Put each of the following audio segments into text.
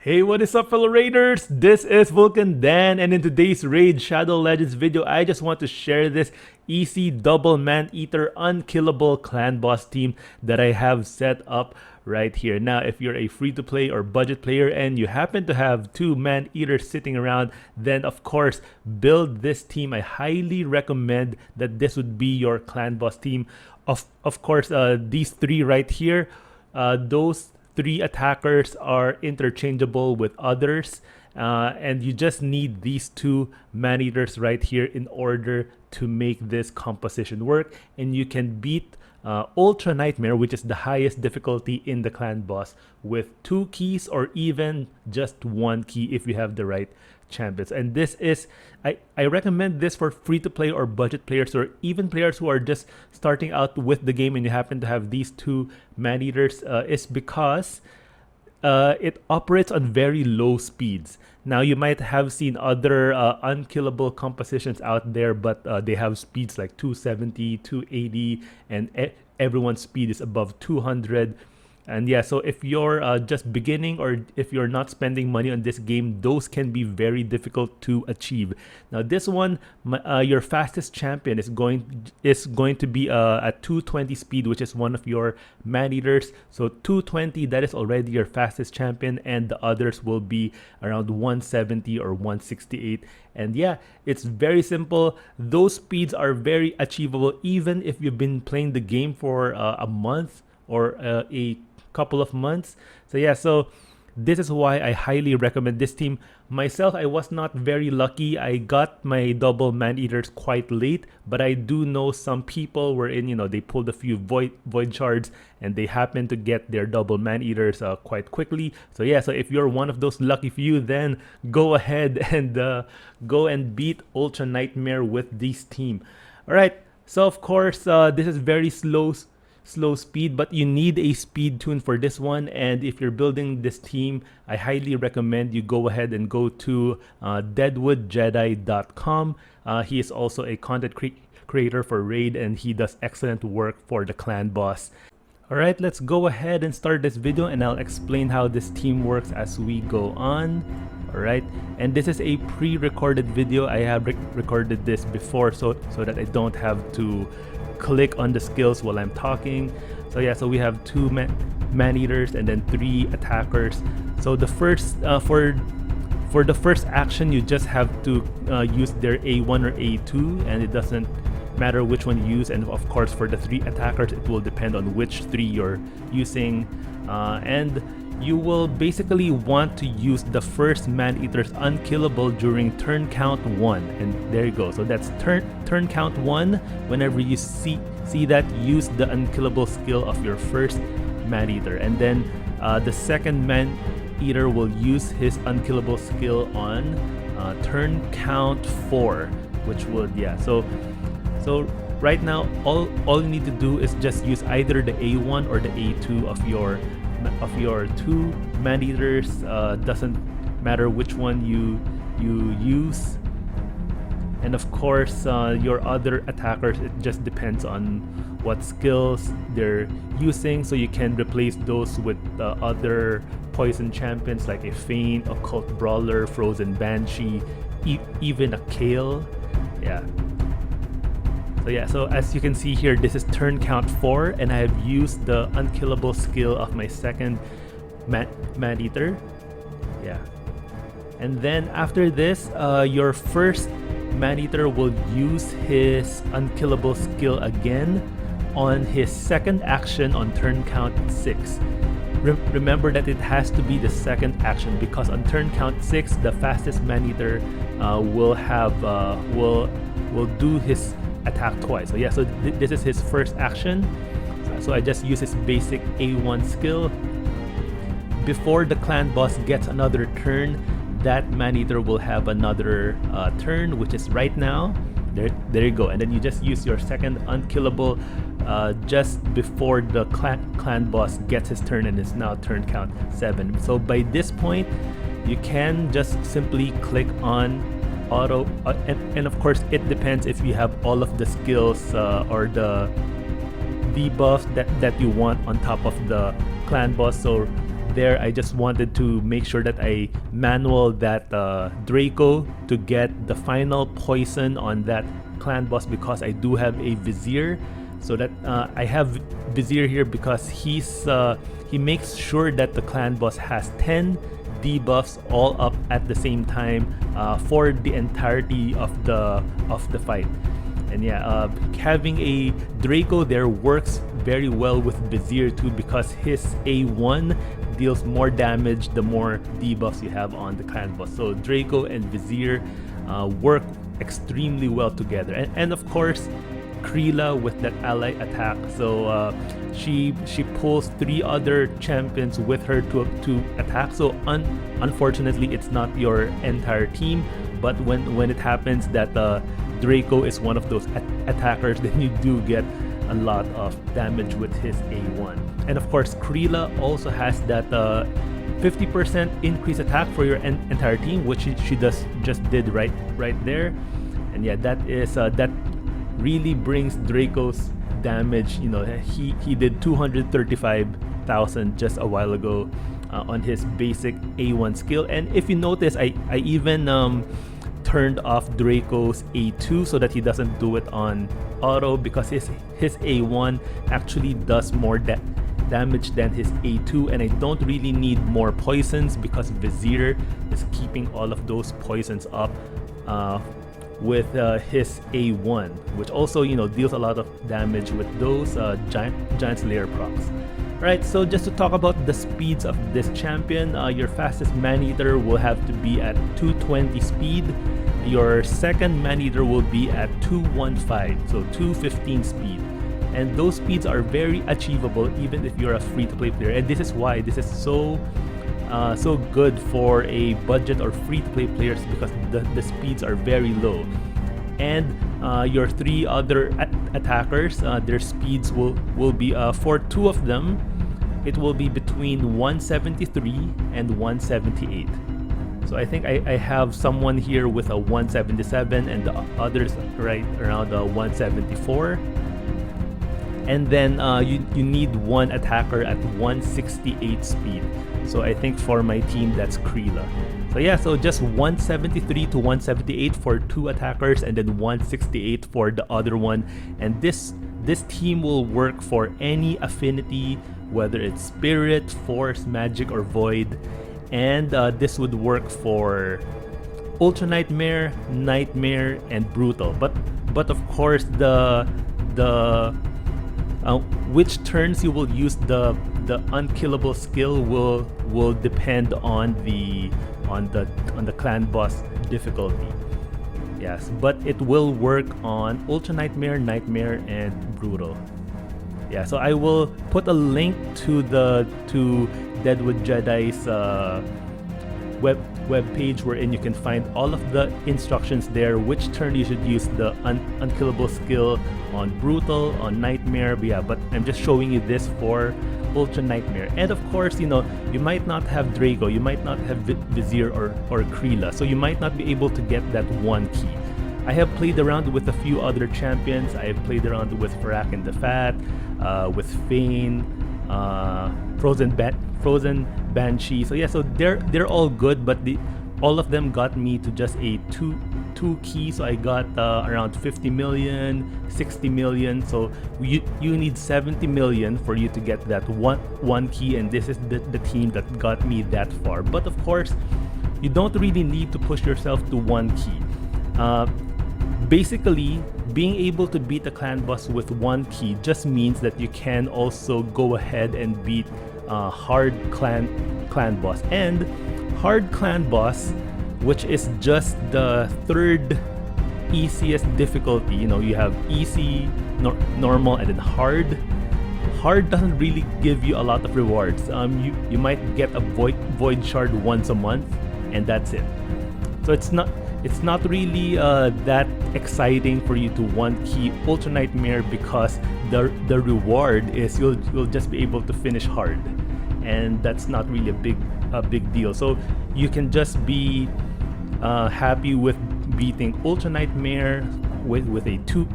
Hey, what is up, fellow raiders? This is Vulcan Dan, and in today's Raid Shadow Legends video, I just want to share this easy double Maneater unkillable clan boss team that I have set up right here. Now, if you're a free-to-play or budget player and you happen to have two Maneaters sitting around, then of course, build this team. I highly recommend that this would be your clan boss team. Of course, these three right here, those three attackers are interchangeable with others, and you just need these two Maneaters right here in order to make this composition work. And you can beat Ultra Nightmare, which is the highest difficulty in the clan boss, with 2 keys or even just 1 key if you have the right champions. And this is, I recommend this for free-to-play or budget players, or even players who are just starting out with the game and you happen to have these two Maneaters, is because it operates on very low speeds. Now, you might have seen other unkillable compositions out there, but they have speeds like 270, 280, and everyone's speed is above 200. And yeah, so if you're just beginning, or if you're not spending money on this game, those can be very difficult to achieve. Now, this one, your fastest champion is going to be at 220 speed, which is one of your Maneaters. So 220, that is already your fastest champion, and the others will be around 170 or 168. And yeah, it's very simple. Those speeds are very achievable even if you've been playing the game for a month or a couple of months. So yeah, so this is why I highly recommend this team. Myself, I was not very lucky. I got my double Maneaters quite late, but I do know some people were in, they pulled a few void shards and they happened to get their double Maneaters quite quickly. So yeah, so if you're one of those lucky few, then go ahead and go and beat Ultra Nightmare with this team. All right, so of course, this is very slow speed, but you need a speed tune for this one. And if you're building this team, I highly recommend you go ahead and go to deadwoodjedi.com. He is also a content creator for Raid, and he does excellent work for the clan boss. Alright, let's go ahead and start this video, and I'll explain how this team works as we go on. Alright, and this is a pre-recorded video. I have recorded this before so that I don't have to click on the skills while I'm talking. So yeah, so we have 2 Maneaters and then 3 attackers. So the first for the first action, you just have to use their A1 or A2, and it doesn't matter which one you use. And of course, for the 3 attackers, it will depend on which 3 you're using, and you will basically want to use the first Maneater's unkillable during turn count 1, and there you go. So that's turn count 1. Whenever you see that, use the unkillable skill of your first Maneater, and then the second Maneater will use his unkillable skill on turn count 4, which would, yeah. So right now, all you need to do is just use either the A1 or the A2 of your 2 Maneaters. Doesn't matter which one you use. And of course, your other attackers, it just depends on what skills they're using. So you can replace those with other poison champions like a Feint, Occult Brawler, Frozen Banshee, even a Kale. Yeah. So yeah, so as you can see here, this is turn count 4, and I have used the unkillable skill of my second Maneater. Yeah. And then after this, your first Maneater will use his unkillable skill again on his second action on turn count 6. Remember that it has to be the second action, because on turn count 6, the fastest Maneater will do his attack twice. So yeah, so this is his first action. So I just use his basic A1 skill. Before the clan boss gets another turn, that Maneater will have another turn, which is right now. There you go. And then you just use your second unkillable just before the clan boss gets his turn, and it's now turn count 7. So by this point, you can just simply click on auto, and of course it depends if you have all of the skills or the debuffs that you want on top of the clan boss. So there, I just wanted to make sure that I manual that Draco to get the final poison on that clan boss, because I do have a Vizier. So that I have Vizier here because he makes sure that the clan boss has 10 debuffs all up at the same time for the entirety of the fight. And yeah, having a Draco there works very well with Vizier too, because his A1 deals more damage the more debuffs you have on the clan boss. So Draco and Vizier work extremely well together. And of course, Krila with that ally attack. So she pulls 3 other champions with her to attack. So unfortunately, it's not your entire team. But when it happens that Draco is one of those attackers, then you do get a lot of damage with his A1. And of course, Krila also has that 50% increase attack for your entire team, which she just did right there. And yeah, that is that really brings Draco's damage. You know, he did 235,000 just a while ago on his basic A1 skill. And if you notice, I even turned off Draco's A2 so that he doesn't do it on auto, because his A1 actually does more damage than his A2, and I don't really need more poisons because Vizier is keeping all of those poisons up with his A1, which also, you know, deals a lot of damage with those Giant Slayer procs. Alright, so just to talk about the speeds of this champion, your fastest Maneater will have to be at 220 speed. Your second Maneater will be at 215, so 215 speed. And those speeds are very achievable even if you're a free-to-play player. And this is why this is so good for a budget or free-to-play players, because the speeds are very low. And your 3 other attackers, their speeds will be for 2 of them, it will be between 173 and 178. So I think I have someone here with a 177 and the others right around 174. And then you need 1 attacker at 168 speed. So I think for my team, that's Krila. So yeah, so just 173 to 178 for 2 attackers, and then 168 for the other one. And this team will work for any affinity, whether it's Spirit, Force, Magic, or Void. And this would work for Ultra Nightmare, Nightmare, and Brutal. But of course, the which turns you will use the unkillable skill will depend on the clan boss difficulty. Yes, but it will work on Ultra Nightmare, Nightmare, and Brutal. Yeah, so I will put a link to Deadwood Jedi's web page, wherein you can find all of the instructions there, which turn you should use the unkillable skill on Brutal, on Nightmare. But I'm just showing you this for Ultra Nightmare. And of course, you know, you might not have Draco, you might not have Vizier or Krila, so you might not be able to get that 1 key. I have played around with a few other champions. I have played around with Farak and the Fat, with Fane, Frozen Banshee. So yeah, so they're all good, but all of them got me to just a two key. So I got around 50 million, 60 million. So you need 70 million for you to get that one key, and this is the team that got me that far. But of course, you don't really need to push yourself to 1 key. Basically, being able to beat a clan boss with 1 key just means that you can also go ahead and beat hard clan boss. And hard clan boss, which is just the 3rd easiest difficulty. You know, you have easy, normal, and then hard. Hard doesn't really give you a lot of rewards. You might get a void shard once a month, and that's it. So it's not really that exciting for you to 1 key Ultra Nightmare, because the reward is you'll just be able to finish hard, and that's not really a big deal. So you can just be happy with beating Ultra Nightmare with a two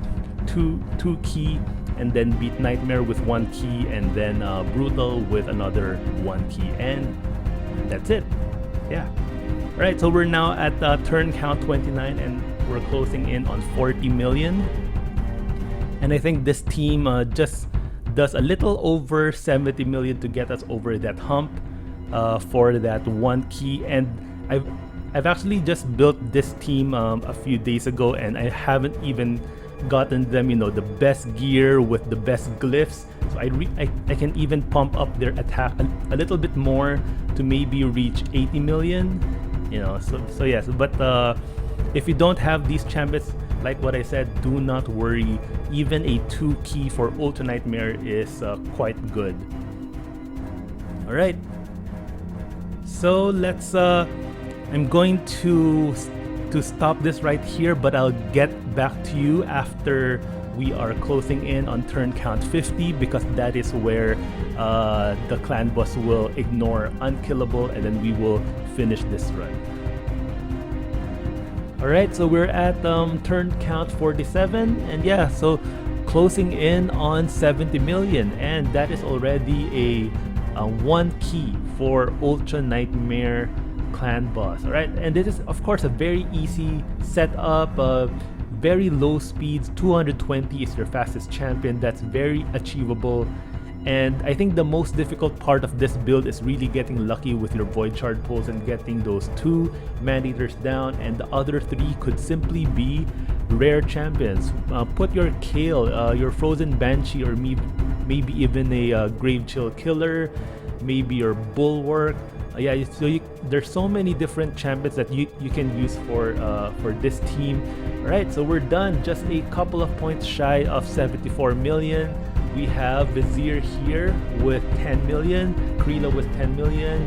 key and then beat Nightmare with 1 key, and then Brutal with another 1 key, and that's it. Yeah. Alright, so we're now at turn count 29, and we're closing in on 40 million. And I think this team just does a little over 70 million to get us over that hump for that 1 key. And I've actually just built this team a few days ago, and I haven't even gotten them, you know, the best gear with the best glyphs. So I can even pump up their attack a little bit more to maybe reach 80 million, you know. So yes, but if you don't have these champions, like what I said, do not worry. Even a 2 key for Ultra Nightmare is quite good. Alright, so let's I'm going to stop this right here, but I'll get back to you after we are closing in on turn count 50, because that is where the clan boss will ignore Unkillable, and then we will finish this run. Alright, so we're at turn count 47, and yeah, so closing in on 70 million, and that is already a 1 key for Ultra Nightmare clan boss. Alright, and this is of course a very easy setup, very low speeds. 220 is your fastest champion. That's very achievable. And I think the most difficult part of this build is really getting lucky with your Void Shard pulls and getting those 2 Maneaters down, and the other 3 could simply be rare champions. Put your Kale, your Frozen Banshee, or maybe even a Grave Chill Killer, maybe your Bulwark. Yeah, so there's so many different champions that you can use for this team. Alright, so we're done. Just a couple of points shy of 74 million. We have Vizier here with 10 million, Krila with 10 million,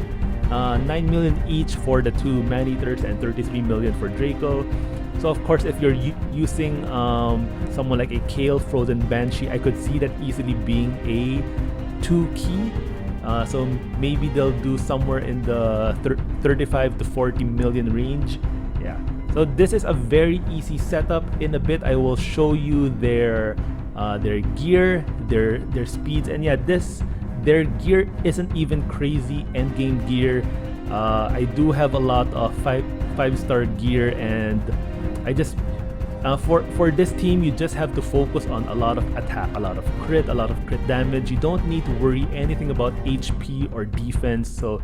9 million each for the 2 Maneaters, and 33 million for Draco. So of course, if you're using someone like a Kale, Frozen Banshee, I could see that easily being a 2 key. So maybe they'll do somewhere in the 35 to 40 million range. Yeah. So this is a very easy setup. In a bit, I will show you their gear, their speeds, and yeah, their gear isn't even crazy endgame gear. I do have a lot of 5-star gear, and I just for this team, you just have to focus on a lot of attack, a lot of crit damage. You don't need to worry anything about HP or defense. So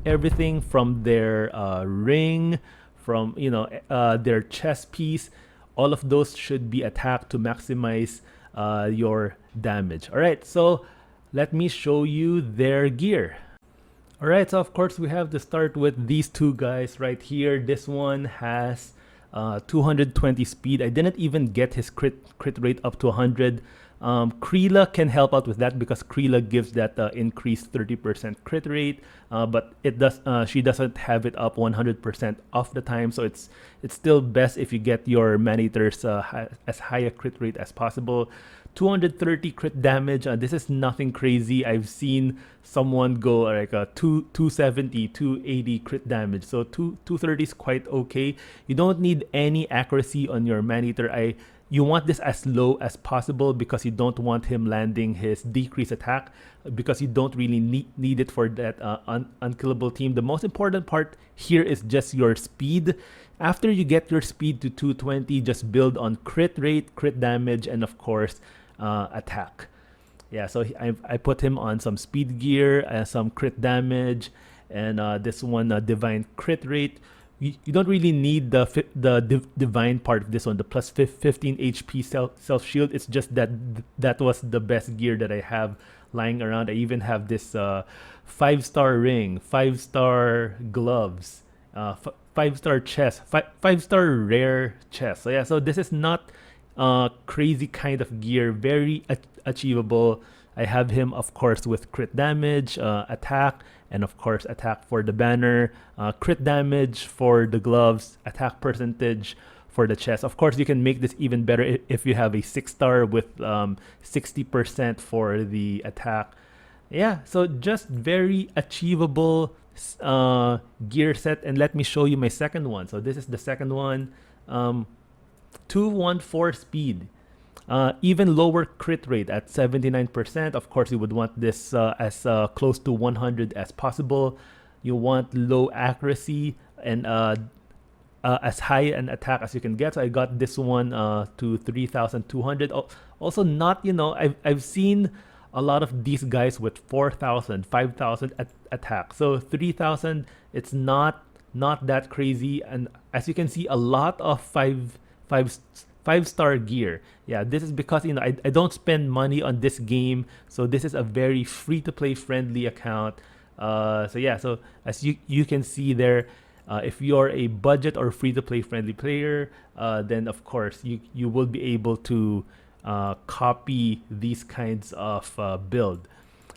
everything from their ring, from their chest piece, all of those should be attacked to maximize your damage. All right, so let me show you their gear. All right, so of course we have to start with these 2 guys right here. This one has 220 speed. I didn't even get his crit rate up to 100. Krila can help out with that because Krila gives that increased 30% crit rate, but she doesn't have it up 100% of the time. So it's still best if you get your Maneaters as high a crit rate as possible. 230 crit damage. This is nothing crazy. I've seen someone go like a 270, 280 crit damage. So 230 is quite okay. You don't need any accuracy on your Maneater. You want this as low as possible because you don't want him landing his decreased attack, because you don't really need it for that unkillable team. The most important part here is just your speed. After you get your speed to 220, just build on crit rate, crit damage, and of course attack. Yeah, so I put him on some speed gear, some crit damage, and this one divine crit rate. You don't really need the divine part of this one, the plus 15 HP self shield. It's just that was the best gear that I have lying around. I even have this 5-star ring, 5-star gloves, 5-star chest, 5-star rare chest. So yeah, so this is not crazy kind of gear, very achievable. I have him, of course, with crit damage, attack, and of course attack for the banner, crit damage for the gloves, attack percentage for the chest. Of course, you can make this even better if you have a 6-star with 60% for the attack. Yeah, so just very achievable gear set. And let me show you my second one. So this is the second one. 214 speed. Even lower crit rate at 79%. Of course, you would want this as close to 100 as possible. You want low accuracy and as high an attack as you can get. So I got this one to 3,200. Also, not, I've seen a lot of these guys with 4,000, 5,000 attack. So 3,000, it's not that crazy. And as you can see, a lot of five-star gear. Yeah, this is because I don't spend money on this game, so this is a very free-to-play friendly account. So as you can see there, if you're a budget or free-to-play friendly player, then of course you will be able to copy these kinds of build.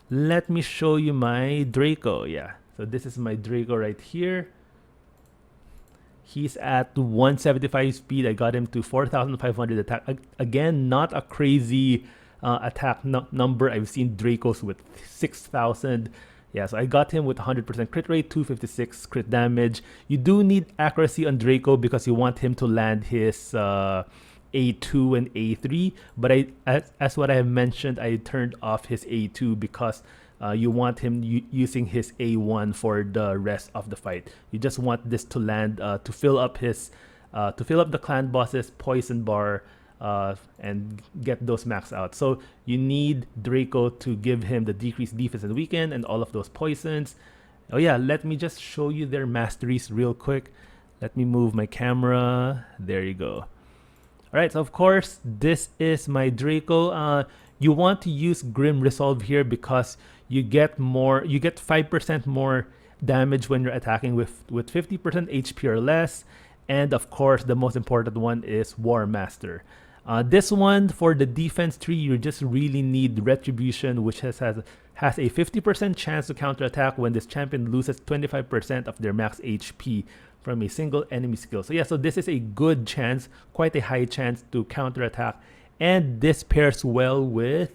Let me show you my Draco. Yeah, so this is my Draco right here. He's at 175 speed. I got him to 4,500 attack. Again, not a crazy attack number. I've seen Dracos with 6,000. Yeah, so I got him with 100% crit rate, 256 crit damage. You do need accuracy on Draco because you want him to land his A2 and A3. But as what I have mentioned, I turned off his A2 because you want him using his A1 for the rest of the fight. You just want this to land to fill up the clan boss's poison bar and get those max out. So you need Draco to give him the decreased defense and weaken and all of those poisons. Oh yeah, let me just show you their masteries real quick. Let me move my camera. There you go. Alright, so of course, this is my Draco. You want to use Grim Resolve here because you get 5% more damage when you're attacking with 50% HP or less. And of course, the most important one is War Master. This one, for the defense tree, you just really need Retribution, which has a 50% chance to counterattack when this champion loses 25% of their max HP from a single enemy skill. So yeah, so this is a good chance, quite a high chance to counterattack. And this pairs well with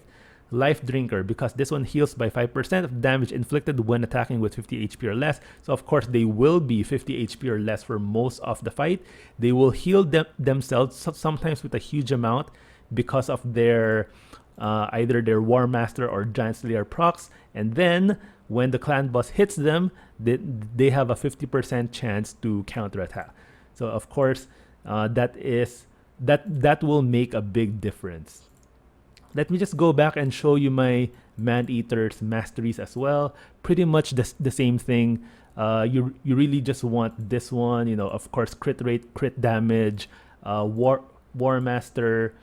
Life Drinker because this one heals by 5% of damage inflicted when attacking with 50 HP or less. So of course they will be 50 HP or less for most of the fight. They will heal themselves sometimes with a huge amount because of their either their War Master or Giant Slayer procs. And then when the clan boss hits them, they have a 50% chance to counterattack. So of course that will make a big difference. Let me just go back and show you my Maneater's masteries as well. Pretty much the same thing. You really just want this one, of course, crit rate, crit damage, War Master.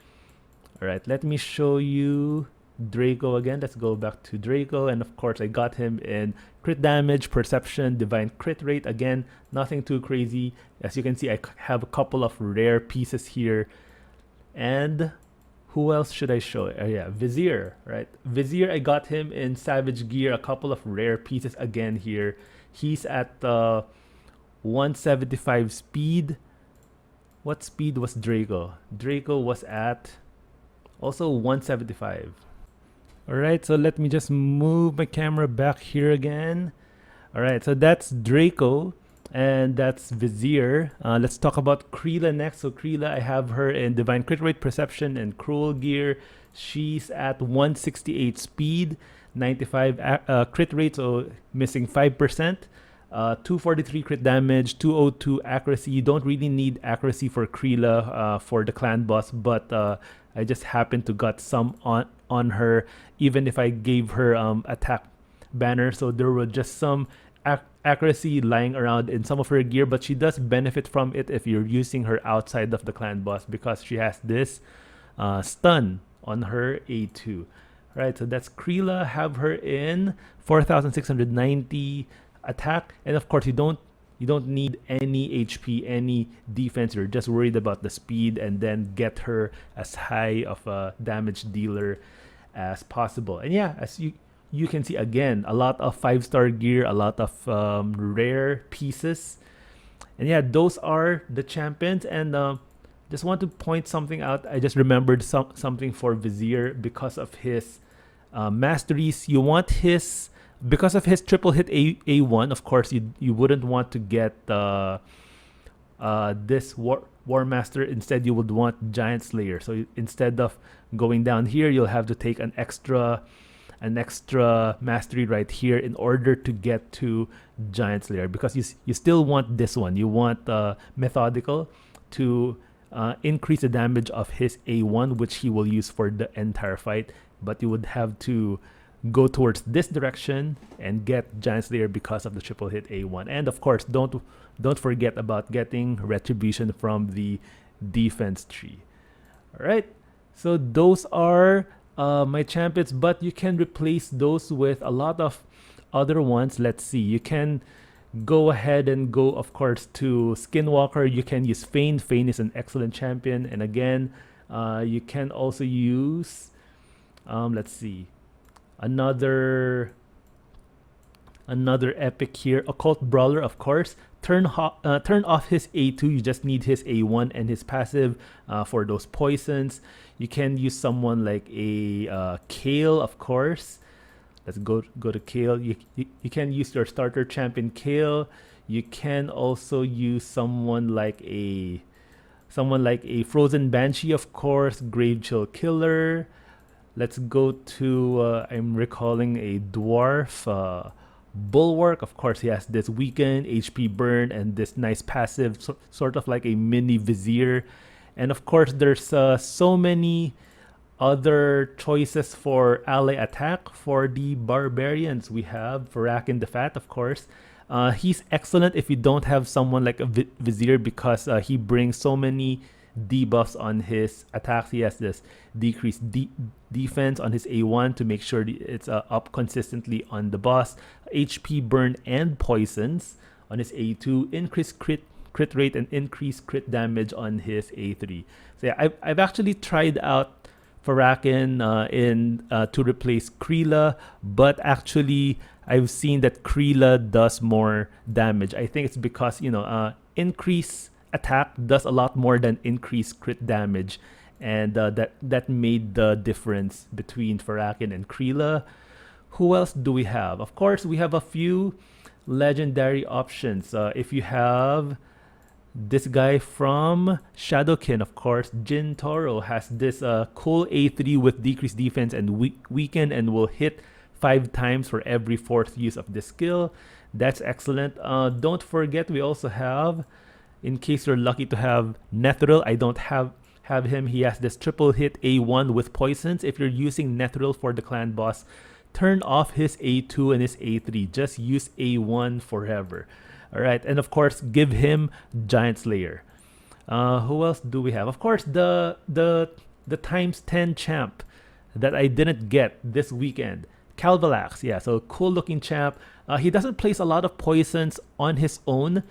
All right, let me show you Draco again. Let's go back to Draco, and of course I got him in crit damage, perception, divine crit rate. Again, nothing too crazy. As you can see, I have a couple of rare pieces here. And who else should I show? Yeah, Vizier, right? Vizier, I got him in Savage Gear, a couple of rare pieces again here. He's at 175 speed. What speed was Draco? Draco was at also 175. Alright, so let me just move my camera back here again. Alright, so that's Draco. And that's Vizier. Let's talk about Kreela next. So Kreela, I have her in Divine Crit Rate, Perception, and Cruel Gear. She's at 168 speed, 95 crit rate, so missing 5%. 243 crit damage, 202 accuracy. You don't really need accuracy for Kreela for the clan boss, but I just happened to got some on her, even if I gave her attack banner. So there were just some accuracy lying around in some of her gear, but she does benefit from it if you're using her outside of the clan boss because she has this stun on her A2. Right, so that's Kreela. Have her in 4,690 attack, and of course you don't need any HP, any defense. You're just worried about the speed, and then get her as high of a damage dealer as possible. And yeah, as you can see, again, a lot of 5-star gear, a lot of rare pieces. And yeah, those are the champions. And just want to point something out. I just remembered something for Vizier because of his masteries. You want his, because of his triple hit A1, of course, you wouldn't want to get this War Master, instead you would want Giant Slayer. So instead of going down here, you'll have to take an extra mastery right here in order to get to Giant Slayer, because you still want this one. You want Methodical to increase the damage of his A1, which he will use for the entire fight, but you would have to go towards this direction and get Giant Slayer because of the triple hit A1. And of course, don't forget about getting Retribution from the defense tree. All right, so those are my champions, but you can replace those with a lot of other ones. Let's see, you can go ahead and go, of course, to Skinwalker. You can use Fane. Fane is an excellent champion. And again, you can also use let's see, another epic here, Occult Brawler, of course. Turn off his A2. You just need his A1 and his passive for those poisons. You can use someone like a Kale, of course. Let's go to Kale. You can use your starter champion Kale. You can also use someone like a Frozen Banshee, of course. Grave Chill Killer. Let's go to I'm recalling a dwarf, Bulwark. Of course, he has this weaken, HP burn, and this nice passive, sort of like a mini Vizier. And of course, there's so many other choices for ally attack for the barbarians. We have Farakin the Fat, of course. He's excellent if you don't have someone like a Vizier, because he brings so many debuffs on his attacks. He has this decreased defense on his A1 to make sure it's up consistently on the boss, HP burn and poisons on his A2, increased crit rate and increased crit damage on his A3. So yeah, I've actually tried out Farakin to replace Kreela, but actually I've seen that Kreela does more damage. I think it's because, you know, increase attack does a lot more than increase crit damage, and that made the difference between Farakin and Kreela. Who else do we have? Of course, we have a few legendary options. If you have this guy from Shadowkin, of course, Jin Toro has this cool A3 with decreased defense and weaken, and will hit 5 times for every 4th use of this skill. That's excellent. Don't forget, we also have, in case you're lucky to have Nethril, I don't have him. He has this triple hit A1 with poisons. If you're using Nethril for the clan boss, turn off his A2 and his A3. Just use A1 forever. All right, and of course, give him Giant Slayer. Who else do we have? Of course, the times 10 champ that I didn't get this weekend, Calvalax. Yeah, so cool looking champ. He doesn't place a lot of poisons on his own.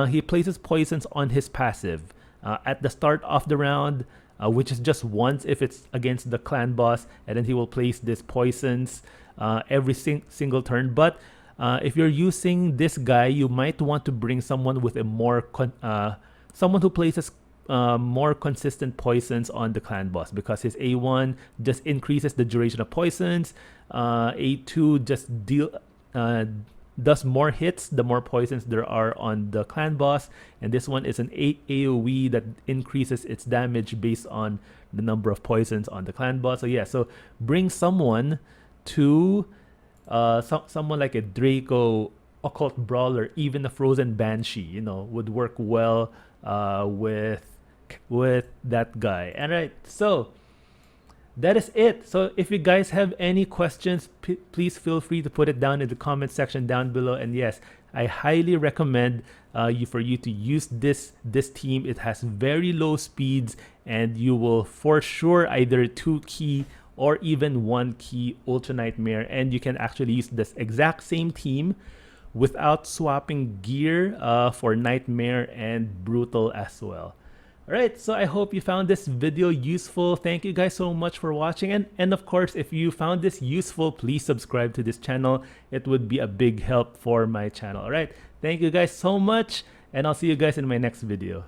He places poisons on his passive at the start of the round, which is just once if it's against the clan boss, and then he will place these poisons every single turn. But if you're using this guy, you might want to bring someone with a more someone who places more consistent poisons on the clan boss, because his A1 just increases the duration of poisons. A2 just does more hits the more poisons there are on the clan boss, and this one is an AoE that increases its damage based on the number of poisons on the clan boss. So yeah, so bring someone to someone like a Draco, Occult Brawler, even a Frozen Banshee, you know, would work well with that guy. All right, so that is it. So if you guys have any questions, please feel free to put it down in the comment section down below. And yes, I highly recommend for you to use this team. It has very low speeds, and you will for sure either 2-key or even 1-key Ultra Nightmare, and you can actually use this exact same team without swapping gear for Nightmare and Brutal as well. Alright, so I hope you found this video useful. Thank you guys so much for watching, and of course, if you found this useful, please subscribe to this channel. It would be a big help for my channel. Alright, thank you guys so much, and I'll see you guys in my next video.